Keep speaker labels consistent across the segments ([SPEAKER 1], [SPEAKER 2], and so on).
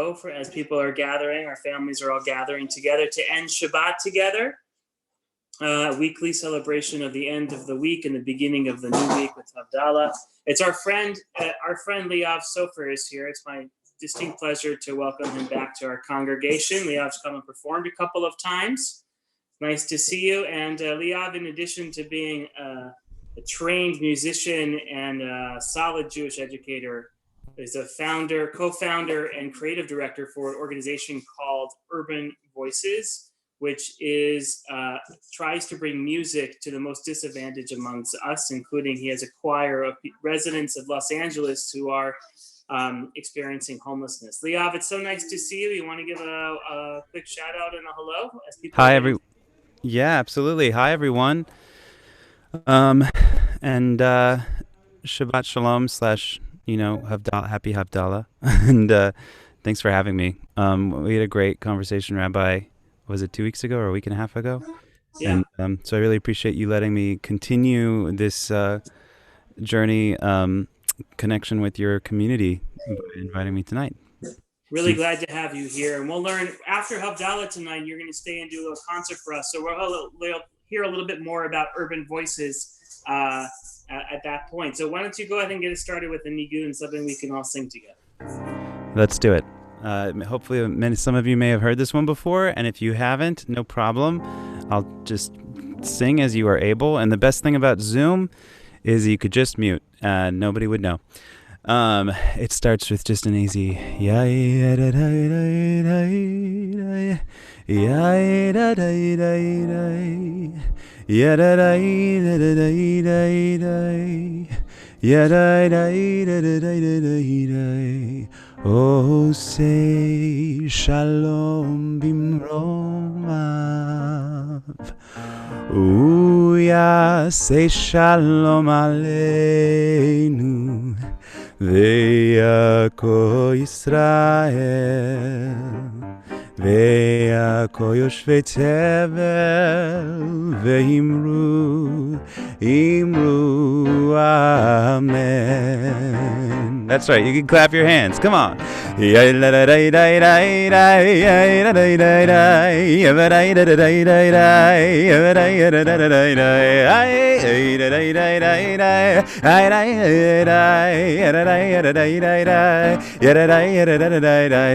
[SPEAKER 1] hello as people are gathering. Our families are all gathering together to end Shabbat together. Weekly celebration of the end of the week and the beginning of the new week with Havdalah. It's our friend Leeav Sofer is here. It's my distinct pleasure to welcome him back to our congregation. Leeav's come and performed a couple of times. Nice to see you. And Leeav, in addition to being a trained musician and a solid Jewish educator, is a co-founder, and creative director for an organization called Urban Voices, which is tries to bring music to the most disadvantaged amongst us, including he has a choir of residents of Los Angeles who are experiencing homelessness. Leeav, it's so nice to see you. You want to give a quick shout out and a hello?
[SPEAKER 2] Hi, everyone. Yeah, absolutely. Hi, everyone. And Shabbat Shalom / Havdalah, happy Havdalah. And thanks for having me. We had a great conversation, Rabbi. Was it 2 weeks ago or a week and a half ago?
[SPEAKER 1] Yeah.
[SPEAKER 2] And so I really appreciate you letting me continue this journey, connection with your community, by inviting me tonight.
[SPEAKER 1] Really glad to have you here. And we'll learn after Havdalah tonight, you're going to stay and do a little concert for us. So we'll hear a little bit more about Urban Voices at that point. So why don't you go ahead and get us started with a nigun, something we can all sing together.
[SPEAKER 2] Let's do it. Hopefully some of you may have heard this one before, and if you haven't, no problem. I'll just sing as you are able, and the best thing about Zoom is you could just mute. Nobody would know. It starts with just an easy Oh, say shalom bimromav. Uya say shalom aleinu. Ve'yako Yisrael. Ve'yako yoshvei tevel. Ve'imru amen. That's right, you can clap your hands. Come on.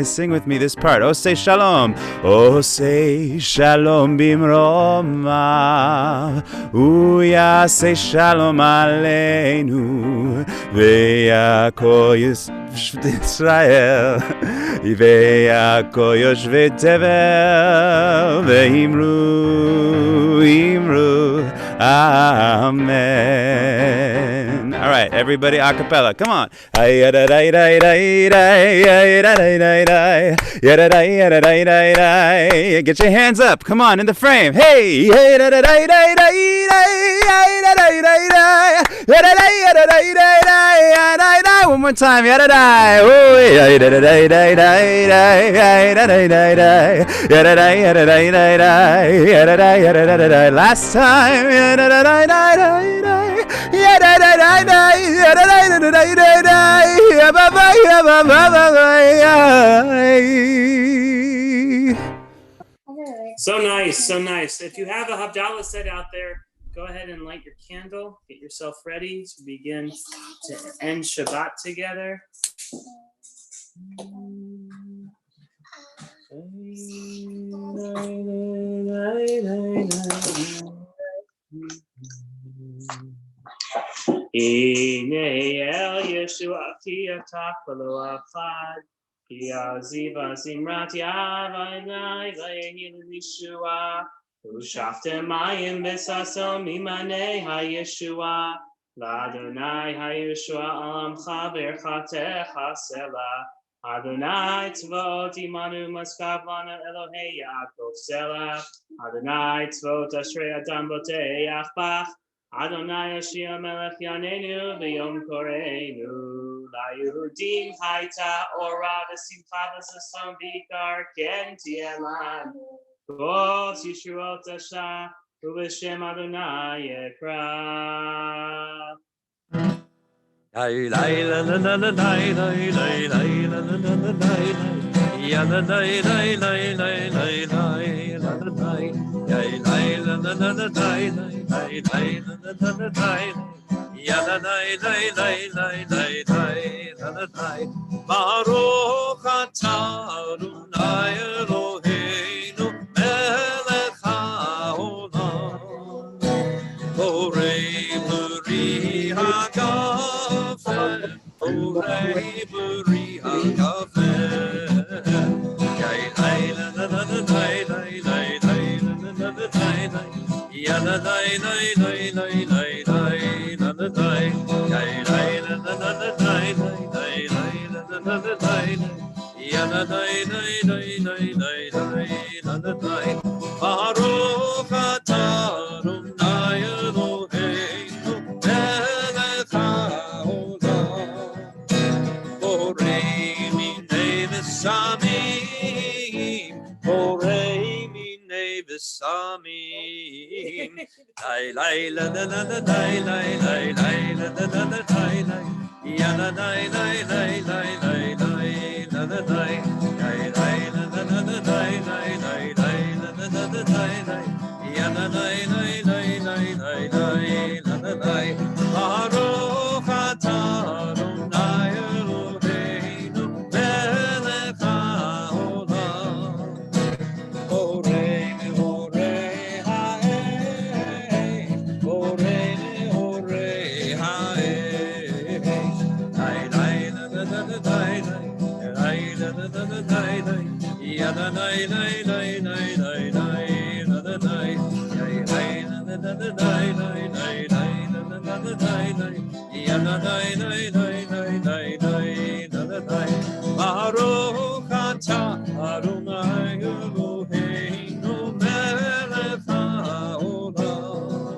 [SPEAKER 2] Sing with me this part. Oh, say shalom. Oh, say shalom bimroma. Uya say shalom aleinu. Ve'yako Yisrael. Ve'yako yoshvei tevel. Ve'imru amen. All right, everybody, a cappella. Come on. Get your hands up. Come on, in the frame. Hey. One more time. Last time.
[SPEAKER 1] So nice, so nice. If you have a Havdalah set out there, go ahead and light your candle. Get yourself ready to begin to end Shabbat together. Hine el Yeshuati atak v'lo achad, ki aziva zimrat yavanai v'yehin Yeshua, u'shaftem mayim v'sasom mimanei ha-Yeshua, l'Adonai ha-Yeshua alamcha v'erchatecha selah, Adonai tzvot imanu maskav lana Elohei Yaakov selah, Adonai tzvot ashrei adam boteach bach, Adonai Yoshia Melech Yanenu v'yom koreinu la'Yehudim hayta ora v'simcha v'sason v'ikar ken tielan kol yishuot asha u'b'shem Adonai yekra.
[SPEAKER 3] Baruch atah Adonai Eloheinu melech haolam borei beri hagafen borei beri hagafen Baruch atah Adonai Eloheinu melech haolam borei minei v'samim borei minei v'samim lay lay la la la la lay lay lay lay la la la la lay lay ya la lay lay lay lay lay lay la la lay lay lay la la la la lay lay lay lay la la la la lay lay ya la lay lay lay lay lay lay la la lay Baruch atah Adonai Eloheinu melech haolam borei mehorei ha'esh borei mehorei ha'esh lay lay la la la la lay lay lay la la la la lay lay ya la lay lay lay lay lay lay la la lay lay lay la la la la lay lay lay lay la la la la lay lay ya la lay lay lay lay lay lay la la lay Baruch atah Adonai Eloheinu melech haolam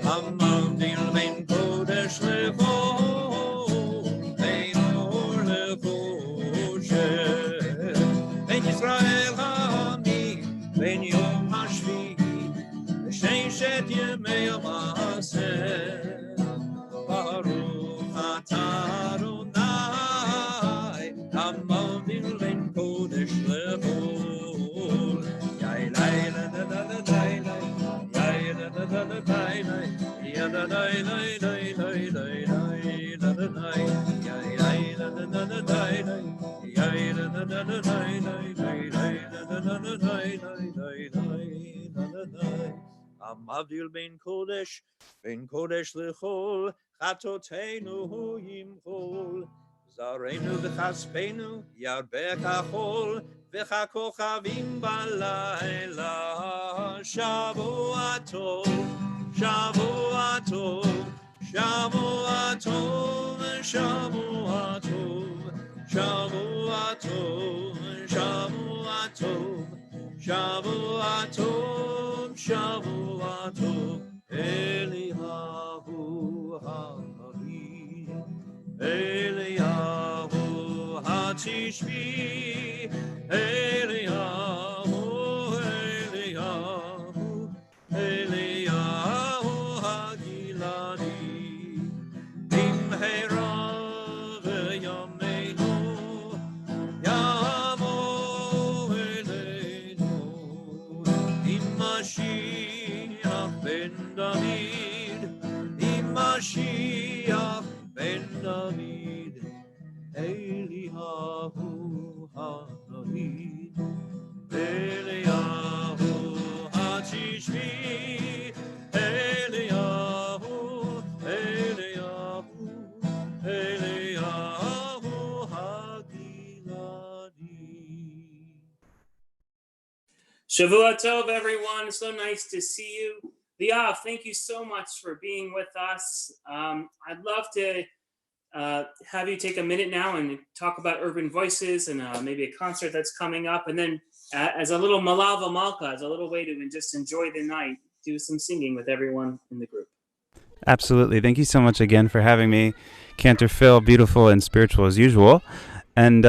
[SPEAKER 3] Hamavdil ben kodesh lechol ben or lechoshet ben Yisrael ha'amim ben yom hashvi'i v'sheishet yemei ha'aseh Baruch atah Adonai Hamavdil ben kodesh lechol Yay lay la la la la lay lay Yay la la la la lay lay Ya la lay lay lay lay lay lay la la lay Yay lay la la la la lay lay Yay la la la la lay lay lay lay la la la la lay lay lay lay la la lay Hamavdil ben kodesh lechol Chatoteinu yimchol Zarenu v'chaspenu yarbeh kachol v'chakochavim balayla Shavua tov, Shavua tov, Shavua tov, Shavua tov, Shavua tov, Shavua tov, Shavua tov, Shavua tov, Eliyahu HaNavi, Eliyahu HaTishbi, Eliyahu, Eliyahu, Eliyahu HaGiladi, Bimheira v'yameinu, Yavo Eleinu, Mashiach ben David, Mashiach ben David, Eliyahu HaNavi, Eliyahu HaTishbi, Eliyahu, Eliyahu, Eliyahu HaGiladi.
[SPEAKER 1] Shavua Tov, everyone. So nice to see you. Leeav, thank you so much for being with us. I'd love to have you take a minute now and talk about Urban Voices and maybe a concert that's coming up. And then as a little Malava Malka, as a little way to just enjoy the night, do some singing with everyone in the group.
[SPEAKER 2] Absolutely. Thank you so much again for having me. Cantor Phil, beautiful and spiritual as usual. And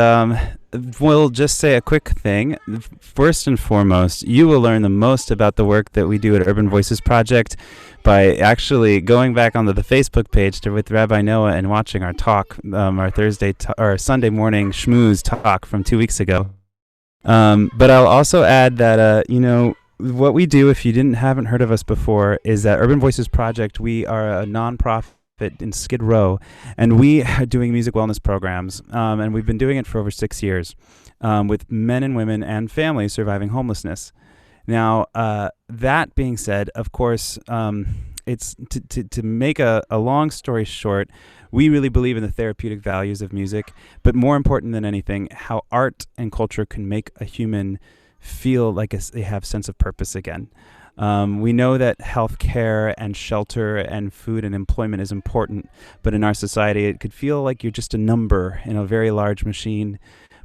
[SPEAKER 2] we'll just say a quick thing. First and foremost, you will learn the most about the work that we do at Urban Voices Project by actually going back onto the Facebook page with Rabbi Noah and watching our talk, our Sunday morning schmooze talk from 2 weeks ago. But I'll also add that, what we do, if you haven't heard of us before, is that Urban Voices Project. We are a nonprofit in Skid Row, and we are doing music wellness programs, and we've been doing it for over 6 years with men and women and families surviving homelessness. Now, that being said, of course, it's to make a long story short, we really believe in the therapeutic values of music, but more important than anything, how art and culture can make a human feel like they have sense of purpose again. We know that healthcare and shelter and food and employment is important, but in our society, it could feel like you're just a number in a very large machine.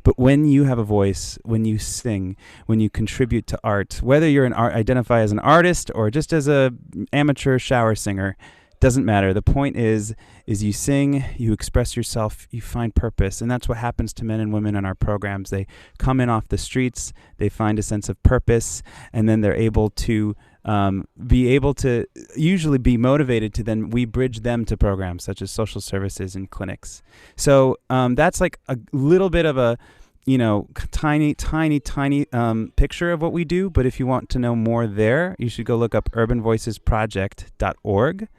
[SPEAKER 2] But when you have a voice, when you sing, when you contribute to art, whether you're identify as an artist or just as a amateur shower singer, doesn't matter. The point is you sing, you express yourself, you find purpose. And that's what happens to men and women in our programs. They come in off the streets, they find a sense of purpose, and then they're able to usually be motivated to then we bridge them to programs such as social services and clinics. So that's like a little bit of a tiny picture of what we do. But if you want to know more there, you should go look up urbanvoicesproject.org.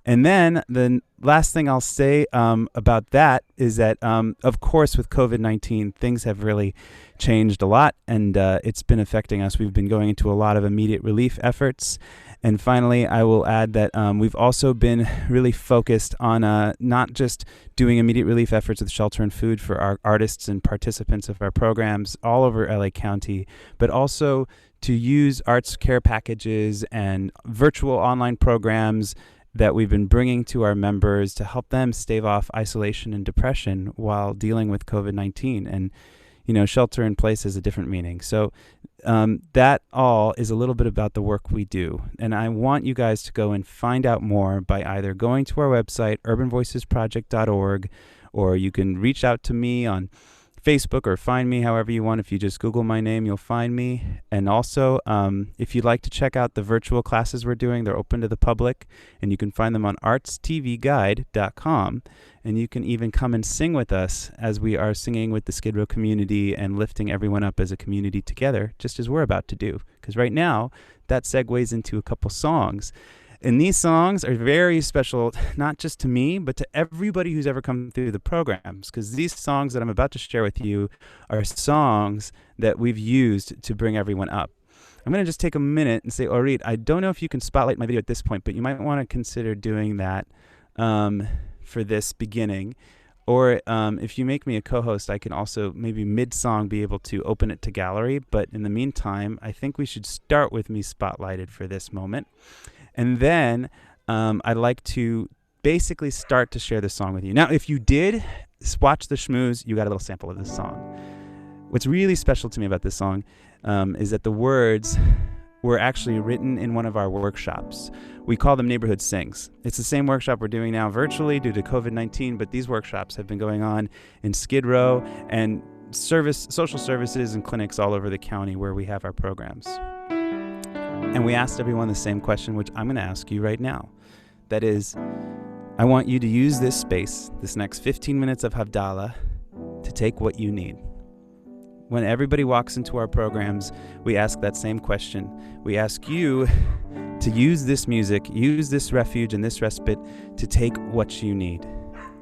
[SPEAKER 2] And then the last thing I'll say about that is that, of course, with COVID-19, things have really changed a lot, and it's been affecting us. We've been going into a lot of immediate relief efforts. And finally, I will add that we've also been really focused on not just doing immediate relief efforts with shelter and food for our artists and participants of our programs all over LA County, but also to use arts care packages and virtual online programs that we've been bringing to our members to help them stave off isolation and depression while dealing with COVID-19. And, shelter in place has a different meaning. So that all is a little bit about the work we do. And I want you guys to go and find out more by either going to our website, urbanvoicesproject.org, or you can reach out to me on Facebook or find me however you want. If you just Google my name, you'll find me. And also, if you'd like to check out the virtual classes we're doing, they're open to the public, and you can find them on artstvguide.com. And you can even come and sing with us as we are singing with the Skid Row community and lifting everyone up as a community together, just as we're about to do. Because right now, that segues into a couple songs. And these songs are very special, not just to me, but to everybody who's ever come through the programs, because these songs that I'm about to share with you are songs that we've used to bring everyone up. I'm going to just take a minute and say, Orit, I don't know if you can spotlight my video at this point, but you might want to consider doing that for this beginning. Or if you make me a co-host, I can also maybe mid-song be able to open it to gallery. But in the meantime, I think we should start with me spotlighted for this moment. And then I'd like to basically start to share this song with you. Now, if you did watch the schmooze, you got a little sample of this song. What's really special to me about this song is that the words were actually written in one of our workshops. We call them Neighborhood Sings. It's the same workshop we're doing now virtually due to COVID-19, but these workshops have been going on in Skid Row and social services and clinics all over the county where we have our programs. And we asked everyone the same question, which I'm going to ask you right now. That is, I want you to use this space, this next 15 minutes of Havdalah, to take what you need. When everybody walks into our programs, we ask that same question. We ask you to use this music, use this refuge and this respite to take what you need.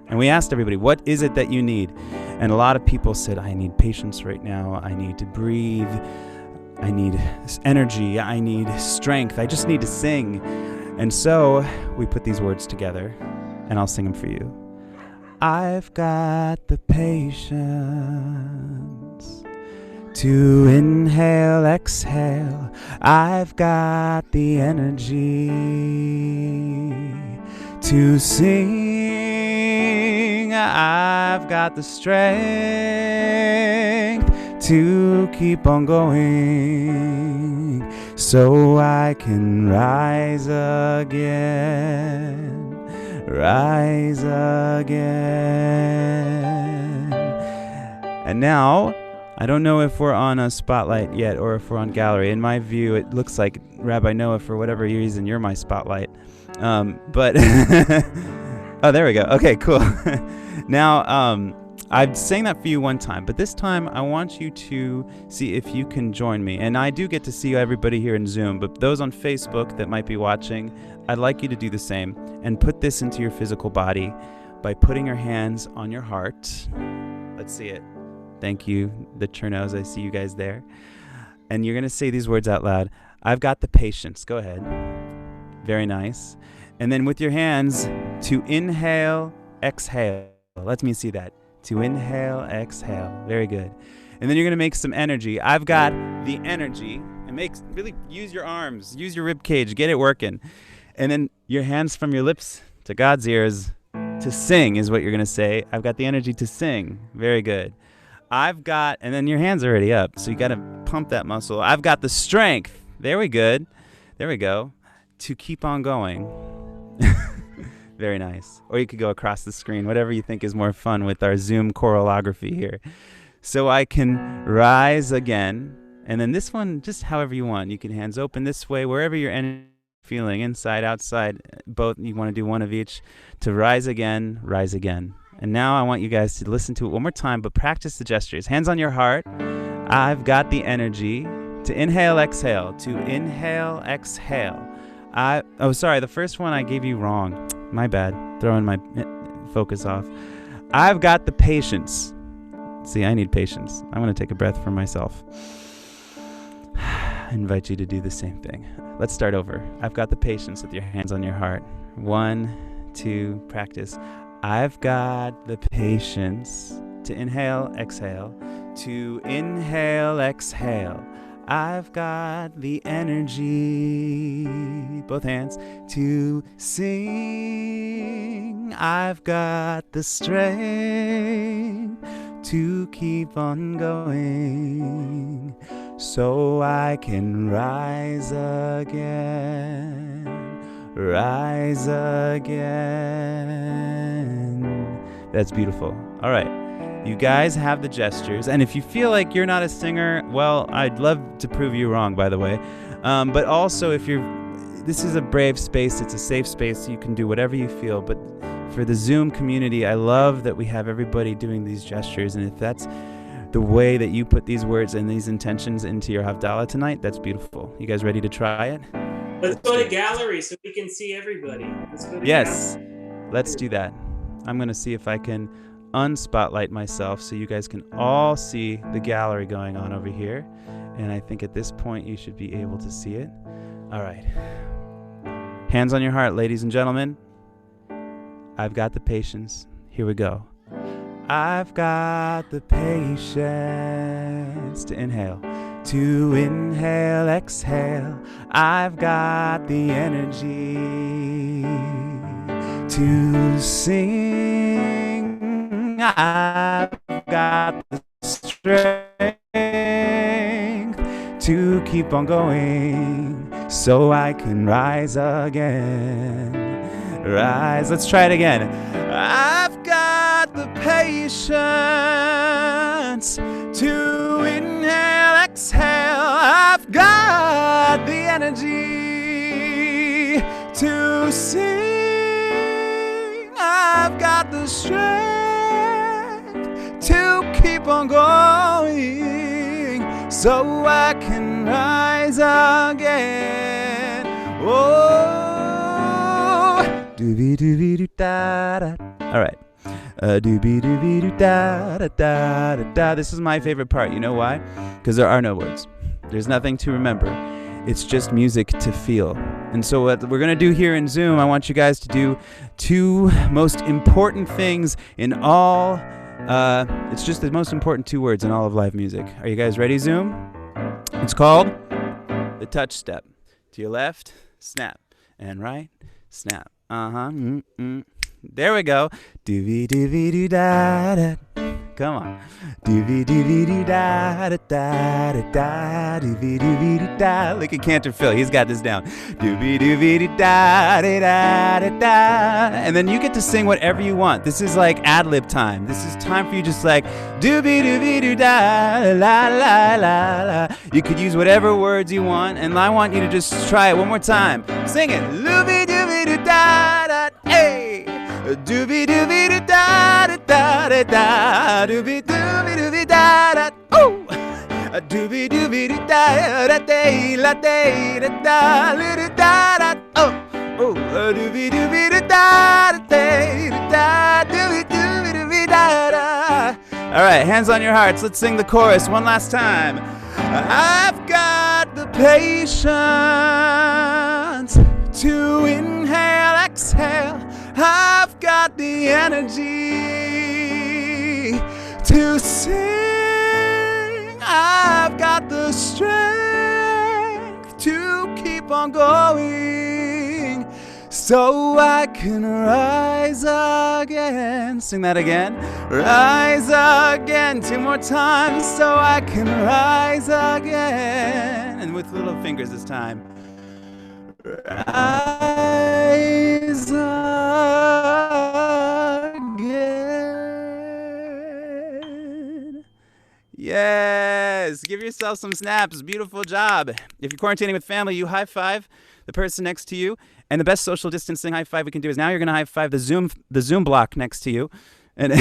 [SPEAKER 2] And we asked everybody, what is it that you need? And a lot of people said, I need patience right now. I need to breathe. I need energy, I need strength, I just need to sing. And so we put these words together, and I'll sing them for you. I've got the patience to inhale, exhale. I've got the energy to sing. I've got the strength to keep on going, so I can rise again, rise again. And now, I don't know if we're on a spotlight yet or if we're on gallery. In my view, it looks like, Rabbi Noah, for whatever reason, you're my spotlight. But, oh, there we go. Okay, cool. Now, I've sang that for you one time, but this time I want you to see if you can join me. And I do get to see everybody here in Zoom, but those on Facebook that might be watching, I'd like you to do the same and put this into your physical body by putting your hands on your heart. Let's see it. Thank you, the Chernos. I see you guys there. And you're going to say these words out loud. I've got the patience. Go ahead. Very nice. And then with your hands, to inhale, exhale. Let me see that. To inhale, exhale. Very good. And then you're going to make some energy. I've got the energy. And really use your arms. Use your rib cage. Get it working. And then your hands from your lips to God's ears. To sing is what you're going to say. I've got the energy to sing. Very good. And then your hands are already up. So you got to pump that muscle. I've got the strength. There we go. To keep on going. Very nice. Or you could go across the screen, whatever you think is more fun with our Zoom choreography here. So I can rise again. And then this one, just however you want. You can hands open this way, wherever you're feeling, inside, outside, both. You want to do one of each. To rise again, rise again. And now I want you guys to listen to it one more time, but practice the gestures. Hands on your heart. I've got the energy. To inhale, exhale. To inhale, exhale. The first one I gave you wrong. My bad. Throwing my focus off. I've got the patience. See, I need patience. I'm going to take a breath for myself. I invite you to do the same thing. Let's start over. I've got the patience with your hands on your heart. 1, 2, practice. I've got the patience. To inhale, exhale. To inhale, exhale. I've got the energy, both hands, to sing. I've got the strength to keep on going, so I can rise again, rise again. That's beautiful. All right. You guys have the gestures, and if you feel like you're not a singer, well, I'd love to prove you wrong, by the way. But also, this is a brave space, it's a safe space, you can do whatever you feel. But for the Zoom community, I love that we have everybody doing these gestures, and if that's the way that you put these words and these intentions into your Havdalah tonight, that's beautiful. You guys ready to try it?
[SPEAKER 1] Let's go to gallery so we can see everybody.
[SPEAKER 2] Yes, let's do that. I'm going to see if I can unspotlight myself so you guys can all see the gallery going on over here. And I think at this point you should be able to see it. All right. Hands on your heart, ladies and gentlemen. I've got the patience. Here we go. I've got the patience. To inhale. To inhale, exhale. I've got the energy to sing. I've got the strength to keep on going, so I can rise again. Rise. Let's try it again. I've got the patience to inhale, exhale. I've got the energy to sing. I've got the strength to keep on going, so I can rise again. Oh, doobie doobie doo da da. All right. Doobie doobie doo da da da da. This is my favorite part. You know why? Because there are no words. There's nothing to remember. It's just music to feel. And so what we're going to do here in Zoom, I want you guys to do two most important things in all. It's just the most important two words in all of live music. Are you guys ready, Zoom? It's called the touch step. To your left, snap. And right, snap. There we go. Doobie doobie doo da da. Come on. Doobie doobie doo da da da da da. Doobie doobie doo da. Look at Cantor Phil. He's got this down. Doobie doobie doo da da da da da. And then you get to sing whatever you want. This is like ad-lib time. This is time for you just like doobie doobie doo da la la la la. You could use whatever words you want, and I want you to just try it one more time. Sing it. Doobie doobie doo da da. Hey. Doobie doobie doo da da da da da dooby dooby dooby da da. Oh, a dooby dooby doo da da da la da da da da da da. Oh, oh, a dooby dooby doo da da da da dooby dooby dooby da da. All right, hands on your hearts. Let's sing the chorus one last time. I've got the patience to inhale, exhale. I've got the energy to sing. I've got the strength to keep on going, so I can rise again. Sing that again. Rise again. 2 more times, so I can rise again. And with little fingers this time. Rise again. Yes. Give yourself some snaps. Beautiful job. If you're quarantining with family, you high five the person next to you. And the best social distancing high five we can do is now you're going to high five the Zoom block next to you, and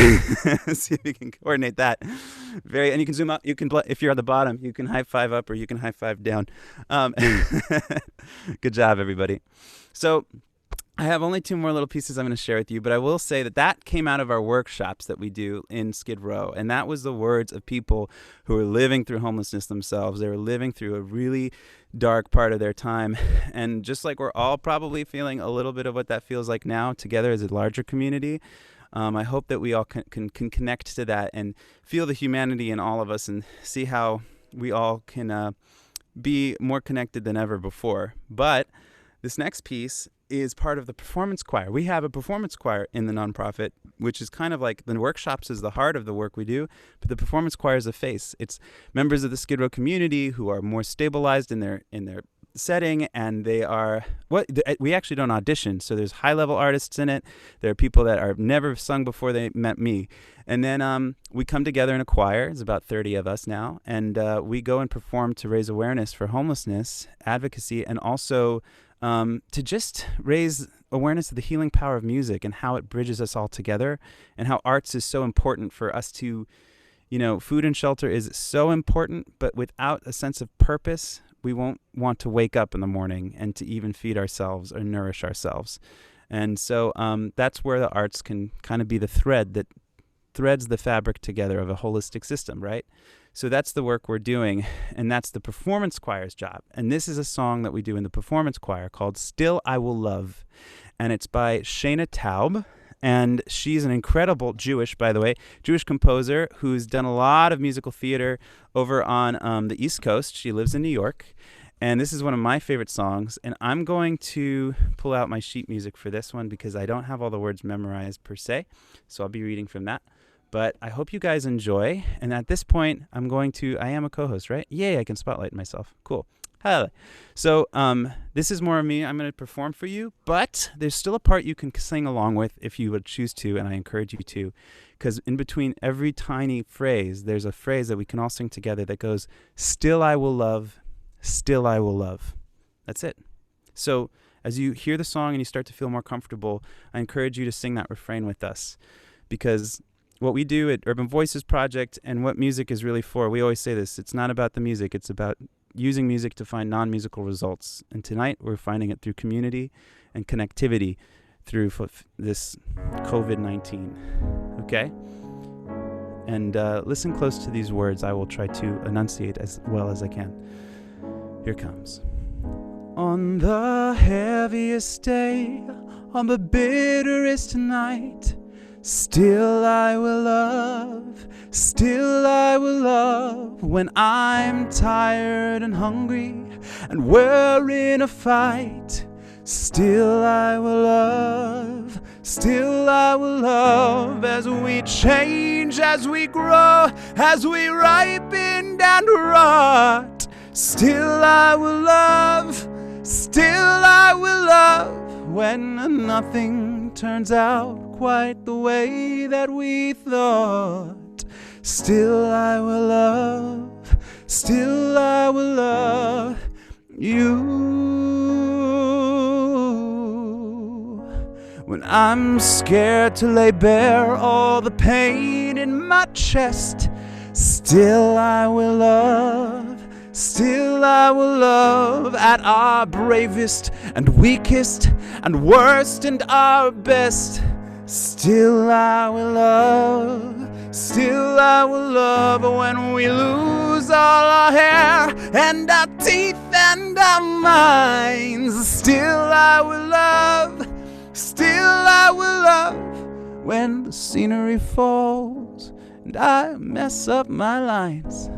[SPEAKER 2] see if you can coordinate that. And you can zoom up. You can, if you're at the bottom, you can high five up or you can high five down. Good job, everybody. So I have only 2 more little pieces I'm going to share with you, but I will say that came out of our workshops that we do in Skid Row, and that was the words of people who were living through homelessness themselves. They were living through a really dark part of their time, and just like we're all probably feeling a little bit of what that feels like now together as a larger community, I hope that we all can connect to that and feel the humanity in all of us and see how we all can be more connected than ever before. But this next piece is part of the performance choir. We have a performance choir in the nonprofit, which is kind of like the workshops is the heart of the work we do, but the performance choir is the face. It's members of the Skid Row community who are more stabilized in their setting, and we actually don't audition, so there's high-level artists in it. There are people that are never sung before they met me, and then we come together in a choir. There's about 30 of us now, and we go and perform to raise awareness for homelessness, advocacy, and also to just raise awareness of the healing power of music and how it bridges us all together, and how arts is so important for us to, food and shelter is so important, but without a sense of purpose, we won't want to wake up in the morning and to even feed ourselves or nourish ourselves. And so that's where the arts can kind of be the thread that threads the fabric together of a holistic system, right? So that's the work we're doing, and that's the performance choir's job. And this is a song that we do in the performance choir called Still I Will Love, and it's by Shana Taub, and she's an incredible Jewish composer who's done a lot of musical theater over on the East Coast. She lives in New York, and this is one of my favorite songs, and I'm going to pull out my sheet music for this one because I don't have all the words memorized per se, so I'll be reading from that. But I hope you guys enjoy. And at this point, I am a co-host, right? Yay, I can spotlight myself. Cool. Hi. So this is more of me. I'm going to perform for you. But there's still a part you can sing along with if you would choose to. And I encourage you to. Because in between every tiny phrase, there's a phrase that we can all sing together that goes, still I will love, still I will love. That's it. So as you hear the song and you start to feel more comfortable, I encourage you to sing that refrain with us. Because what we do at Urban Voices Project and what music is really for, we always say this, it's not about the music, it's about using music to find non-musical results. And tonight we're finding it through community and connectivity through this COVID-19, okay? And listen close to these words. I will try to enunciate as well as I can. Here comes. On the heaviest day, on the bitterest night, still I will love, still I will love. When I'm tired and hungry and we're in a fight, still I will love, still I will love. As we change, as we grow, as we ripen and rot, still I will love, still I will love. When nothing turns out quite the way that we thought, still I will love, still I will love you. When I'm scared to lay bare all the pain in my chest. Still I will love, still I will love at our bravest and weakest and worst and our best. Still I will love, still I will love when we lose all our hair and our teeth and our minds. Still I will love, still I will love when the scenery falls and I mess up my lines.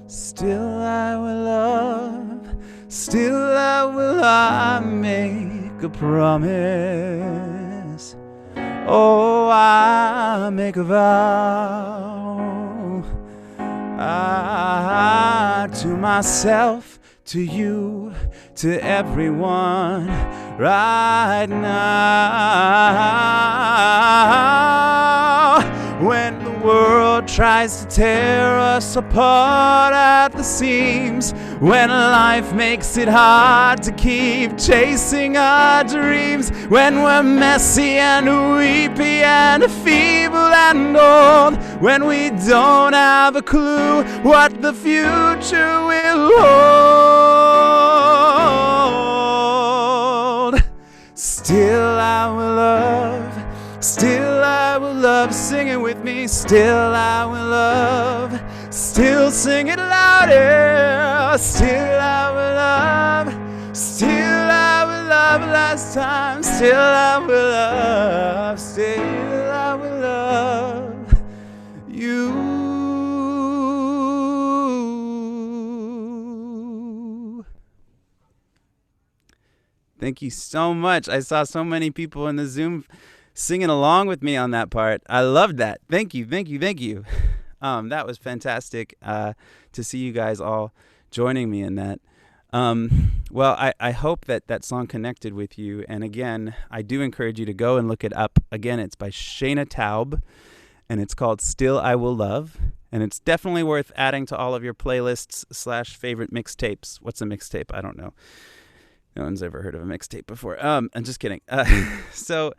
[SPEAKER 2] Still I will love, still I make a promise. Oh, I make a vow, to myself, to you, to everyone right now. When the world tries to tear us apart at the seams, when life makes it hard to keep chasing our dreams, when we're messy and weepy and feeble and old, when we don't have a clue what the future will hold, still I will love, still I will love. Sing it with me. Still I will love, still sing it louder. Still I will love, still I will love last time. Still I will love, still I will love you. Thank you so much. I saw so many people in the Zoom singing along with me on that part. I loved that. Thank you, thank you, thank you. That was fantastic to see you guys all joining me in that. Well, I hope that song connected with you. And again, I do encourage you to go and look it up. Again, it's by Shayna Taub, and it's called Still I Will Love. And it's definitely worth adding to all of your playlists / favorite mixtapes. What's a mixtape? I don't know. No one's ever heard of a mixtape before. I'm just kidding. So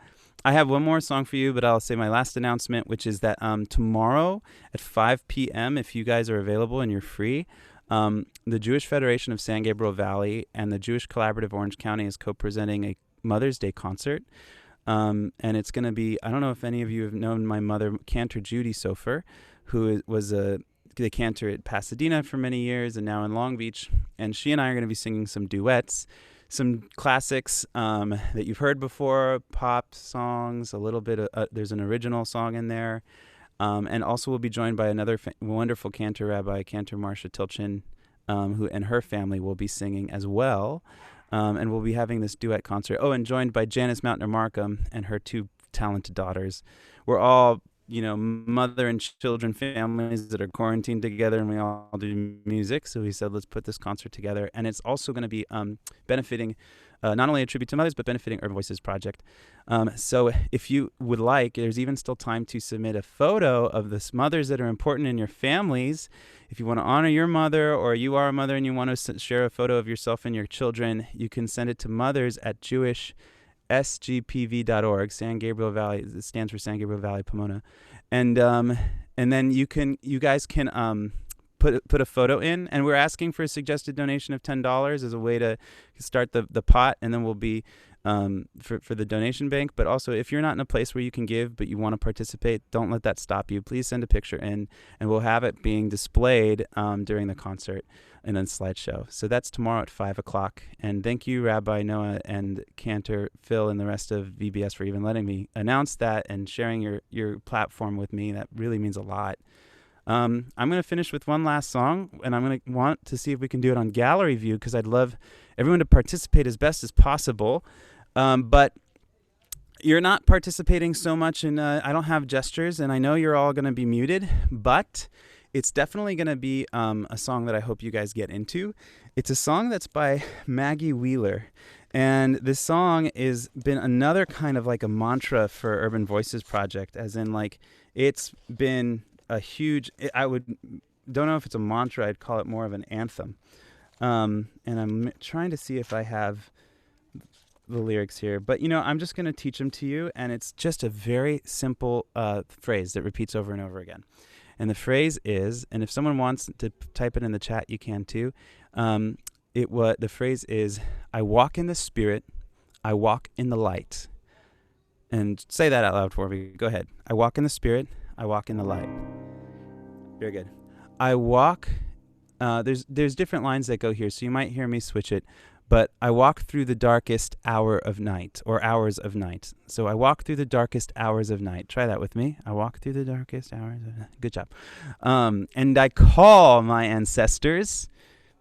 [SPEAKER 2] I have one more song for you, but I'll say my last announcement, which is that tomorrow at 5 p.m., if you guys are available and you're free, the Jewish Federation of San Gabriel Valley and the Jewish Collaborative Orange County is co-presenting a Mother's Day concert. And it's going to be, I don't know if any of you have known my mother, Cantor Judy Sofer, who was the cantor at Pasadena for many years and now in Long Beach. And she and I are going to be singing some duets, some classics that you've heard before, pop songs, a little bit of, there's an original song in there. And also we'll be joined by another wonderful cantor, Rabbi, Cantor Marcia Tilchin, who and her family will be singing as well. And we'll be having this duet concert. Oh, and joined by Janice Mountainer Markham and her 2 talented daughters. We're all, mother and children families that are quarantined together, and we all do music. So we said, let's put this concert together. And it's also going to be benefiting not only a tribute to mothers, but benefiting Urban Voices Project. So if you would like, there's even still time to submit a photo of the mothers that are important in your families. If you want to honor your mother, or you are a mother and you want to share a photo of yourself and your children, you can send it to mothers@jewishsgpv.org. San Gabriel Valley, it stands for San Gabriel Valley Pomona. And then you guys can put a photo in, and we're asking for a suggested donation of $10 as a way to start the pot, and then we'll be for the donation bank. But also, if you're not in a place where you can give but you want to participate, don't let that stop you. Please send a picture in, and we'll have it being displayed during the concert in a slideshow. So that's tomorrow at 5 o'clock. And thank you, Rabbi Noah and Cantor Phil and the rest of VBS for even letting me announce that and sharing your platform with me. That really means a lot. I'm going to finish with one last song, and I'm going to want to see if we can do it on gallery view, because I'd love everyone to participate as best as possible. But you're not participating so much in, I don't have gestures, and I know you're all going to be muted, but it's definitely going to be a song that I hope you guys get into. It's a song that's by Maggie Wheeler, and this song is been another kind of like a mantra for Urban Voices Project, as in like it's been a huge, don't know if it's a mantra, I'd call it more of an anthem. And I'm trying to see if I have the lyrics here, but I'm just going to teach them to you, and it's just a very simple phrase that repeats over and over again. And the phrase is, and if someone wants to type it in the chat, you can too. The phrase is, I walk in the Spirit, I walk in the light. And say that out loud for me. Go ahead. I walk in the Spirit, I walk in the light. Very good. I walk, there's different lines that go here, so you might hear me switch it. But I walk through the darkest hour of night, or hours of night. So I walk through the darkest hours of night. Try that with me. I walk through the darkest hours of night. Good job. And I call my ancestors.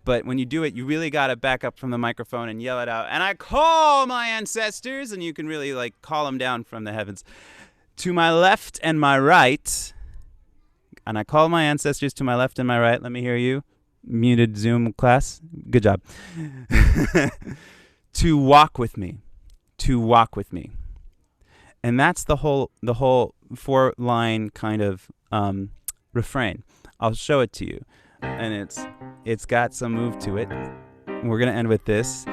[SPEAKER 2] But when you do it, you really got to back up from the microphone and yell it out. And I call my ancestors. And you can really call them down from the heavens. To my left and my right. And I call my ancestors to my left and my right. Let me hear you. Muted Zoom class. Good job. To walk with me. To walk with me. And that's the whole 4-line kind of refrain. I'll show it to you. And it's got some move to it. We're going to end with this.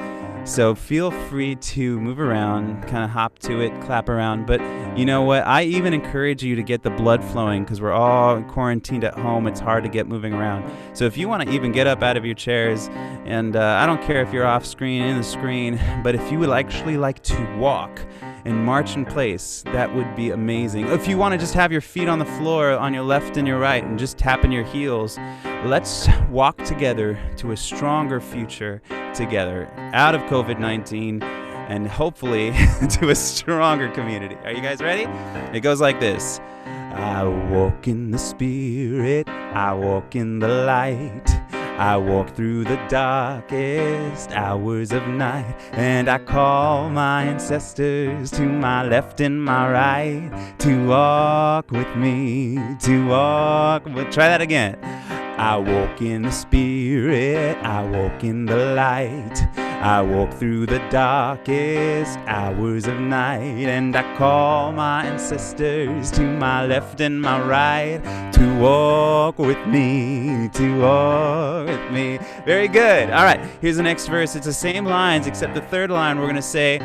[SPEAKER 2] So feel free to move around, kind of hop to it, clap around. But you know what? I even encourage you to get the blood flowing because we're all quarantined at home. It's hard to get moving around. So if you want to even get up out of your chairs, and I don't care if you're off screen, in the screen, but if you would actually like to walk and march in place, that would be amazing. If you want to just have your feet on the floor on your left and your right and just tapping your heels, let's walk together to a stronger future together, out of COVID-19, and hopefully to a stronger community. Are you guys ready? It goes like this. I walk in the Spirit, I walk in the light. I walk through the darkest hours of night, and I call my ancestors to my left and my right to walk with me, to walk with. Try that again. I walk in the Spirit, I walk in the light. I walk through the darkest hours of night, and I call my ancestors to my left and my right to walk with me, to walk with me. Very good. All right, here's the next verse. It's the same lines, except the third line we're going to say,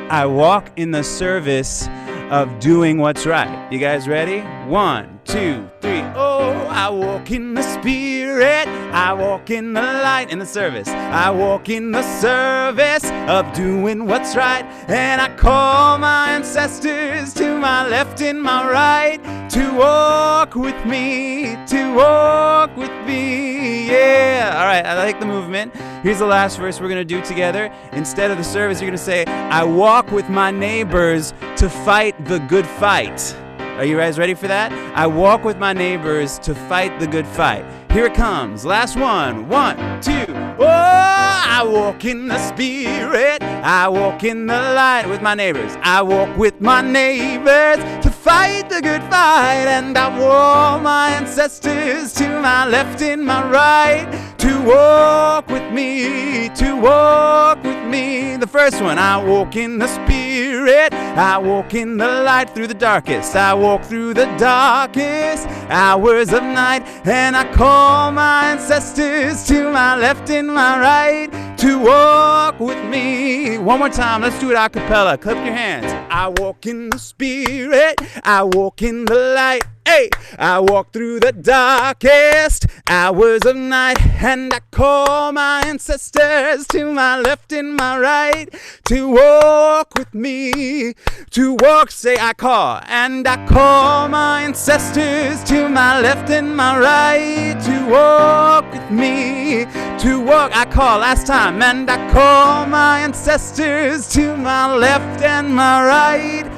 [SPEAKER 2] I walk in the service of doing what's right. You guys ready? 1, 2, 3. Oh, I walk in the Spirit, I walk in the light, in the service. I walk in the service of doing what's right, and I call my ancestors to my left and my right to walk with me, to walk with me. Yeah. All right, I like the movement. Here's the last verse we're going to do together. Instead of the service, you're going to say, I walk with my neighbors to fight the good fight. Are you guys ready for that? I walk with my neighbors to fight the good fight. Here it comes. Last one. 1, 2. Oh, I walk in the Spirit. I walk in the light with my neighbors. I walk with my neighbors to fight the good fight. And I walk my ancestors to my left and my right to walk with me, to walk with me. The first one. I walk in the Spirit. I walk in the light through the darkest. I walk through the darkest hours of night, and I call my ancestors to my left and my right to walk with me. One more time, let's do it a cappella. Clap your hands. I walk in the Spirit, I walk in the light. Hey, I walk through the darkest hours of night, and I call my ancestors to my left and my right to walk with me, to walk. Say I call, and I call my ancestors to my left and my right to walk with me, to walk. I call last time, and I call my ancestors to my left and my right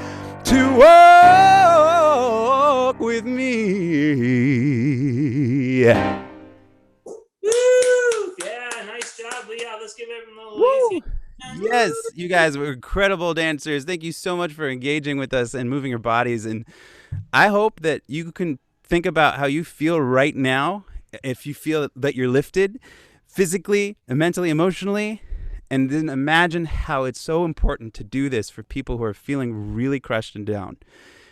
[SPEAKER 2] to walk with me. Yeah.
[SPEAKER 1] Woo! Yeah, nice job, Leeav. Let's give everyone a little lazy.
[SPEAKER 2] Yes, you guys were incredible dancers. Thank you so much for engaging with us and moving your bodies. And I hope that you can think about how you feel right now. If you feel that you're lifted physically, mentally, emotionally, and then imagine how it's so important to do this for people who are feeling really crushed and down.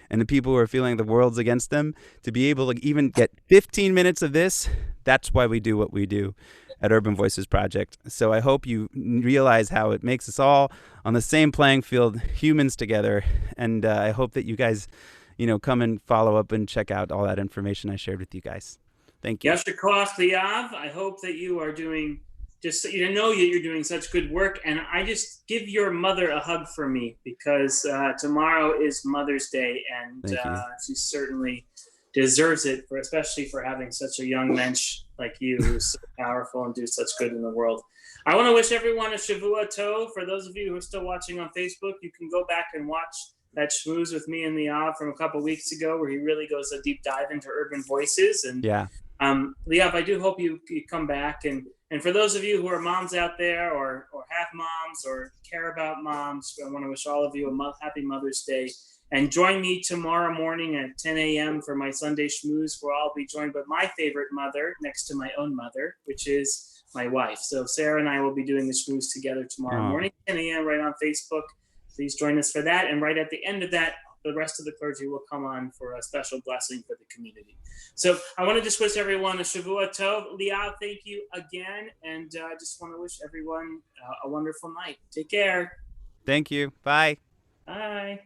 [SPEAKER 2] And the people who are feeling the world's against them, to be able to even get 15 minutes of this, that's why we do what we do. at Urban Voices Project. So I hope you realize how it makes us all on the same playing field, humans together. And I hope that you guys, come and follow up and check out all that information I shared with you guys. Thank you.
[SPEAKER 1] Yasher Koach, Leeav. I hope that you are doing you're doing such good work. And I just give your mother a hug for me, because tomorrow is Mother's Day, and she certainly deserves it, especially for having such a young mensch like you, who's so powerful and do such good in the world. I want to wish everyone a Shavua Tov. For those of you who are still watching on Facebook, you can go back and watch that schmooze with me and Leeav from a couple of weeks ago, where he really goes a deep dive into urban voices. And Leeav, I do hope you come back. And for those of you who are moms out there, or have moms, or care about moms, I want to wish all of you a happy Mother's Day. And join me tomorrow morning at 10 a.m. for my Sunday schmooze, where I'll be joined by my favorite mother next to my own mother, which is my wife. So Sarah and I will be doing the schmooze together tomorrow morning, 10 a.m. right on Facebook. Please join us for that. And right at the end of that, the rest of the clergy will come on for a special blessing for the community. So I want to just wish everyone a Shavua Tov. Leeav, thank you again. And I just want to wish everyone a wonderful night. Take care.
[SPEAKER 2] Thank you. Bye.
[SPEAKER 1] Bye.